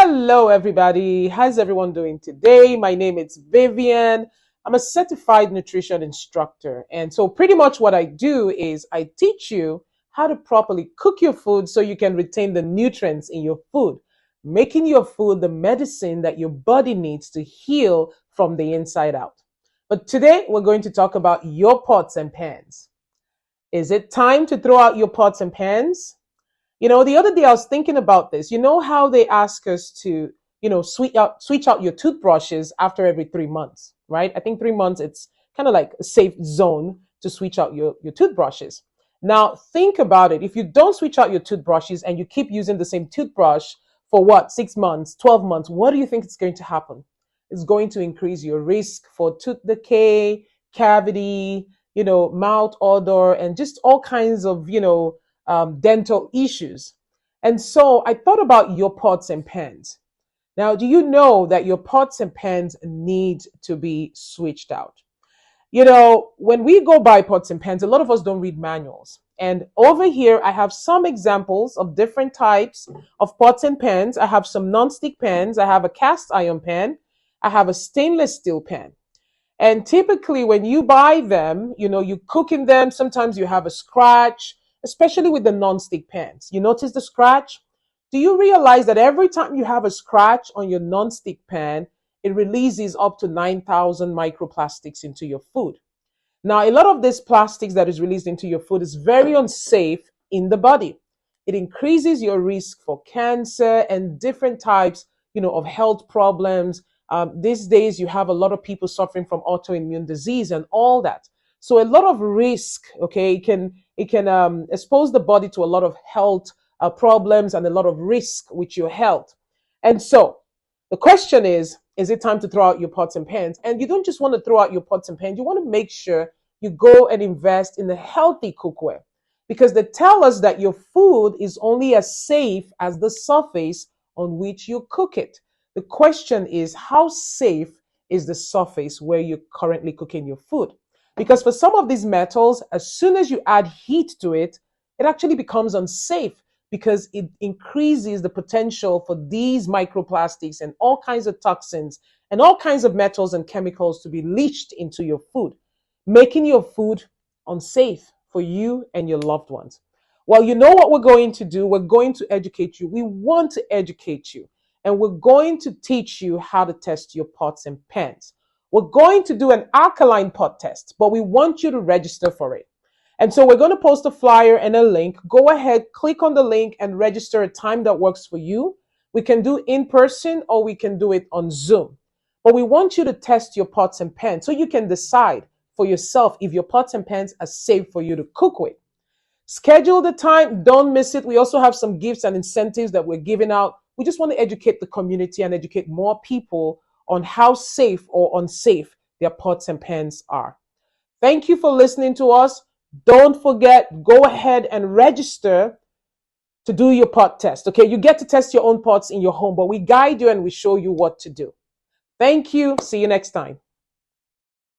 Hello, everybody. How's everyone doing today? My name is Vivian. I'm a certified nutrition instructor. And so, pretty much what I do is I teach you how to properly cook your food so you can retain the nutrients in your food, making your food the medicine that your body needs to heal from the inside out. But today, we're going to talk about your pots and pans. Is it time to throw out your pots and pans? The other day I was thinking about this. You know how they ask us to, switch out your toothbrushes after every 3 months, right? I think 3 months, it's kind of like a safe zone to switch out your toothbrushes. Now, think about it. If you don't switch out your toothbrushes and you keep using the same toothbrush for what, 6 months, 12 months, what do you think is going to happen? It's going to increase your risk for tooth decay, cavity, mouth odor, and just all kinds of, dental issues. And so I thought about your pots and pans. Now, do you know that your pots and pans need to be switched out? When we go buy pots and pans, a lot of us don't read manuals. And over here, I have some examples of different types of pots and pans. I have some non-stick pans. I have a cast iron pan. I have a stainless steel pan. And typically when you buy them, you cook in them. Sometimes you have a scratch, especially with the non-stick pans. You notice the scratch? Do you realize that every time you have a scratch on your non-stick pan, it releases up to 9,000 microplastics into your food? Now, a lot of this plastics that is released into your food is very unsafe in the body. It increases your risk for cancer and different types, of health problems. These days, you have a lot of people suffering from autoimmune disease and all that. So a lot of risk, okay, it can expose the body to a lot of health problems and a lot of risk with your health. And so the question is it time to throw out your pots and pans? And you don't just want to throw out your pots and pans. You want to make sure you go and invest in a healthy cookware, because they tell us that your food is only as safe as the surface on which you cook it. The question is, how safe is the surface where you're currently cooking your food? Because for some of these metals, as soon as you add heat to it, it actually becomes unsafe because it increases the potential for these microplastics and all kinds of toxins and all kinds of metals and chemicals to be leached into your food, making your food unsafe for you and your loved ones. Well, you know what we're going to do? We're going to educate you. We want to educate you. And we're going to teach you how to test your pots and pans. We're going to do an alkaline pot test, but we want you to register for it. And so we're going to post a flyer and a link. Go ahead, click on the link and register a time that works for you. We can do in person or we can do it on Zoom. But we want you to test your pots and pans so you can decide for yourself if your pots and pans are safe for you to cook with. Schedule the time. Don't miss it. We also have some gifts and incentives that we're giving out. We just want to educate the community and educate more people on how safe or unsafe their pots and pans are. Thank you for listening to us. Don't forget, go ahead and register to do your pot test. Okay, you get to test your own pots in your home, but we guide you and we show you what to do. Thank you. See you next time.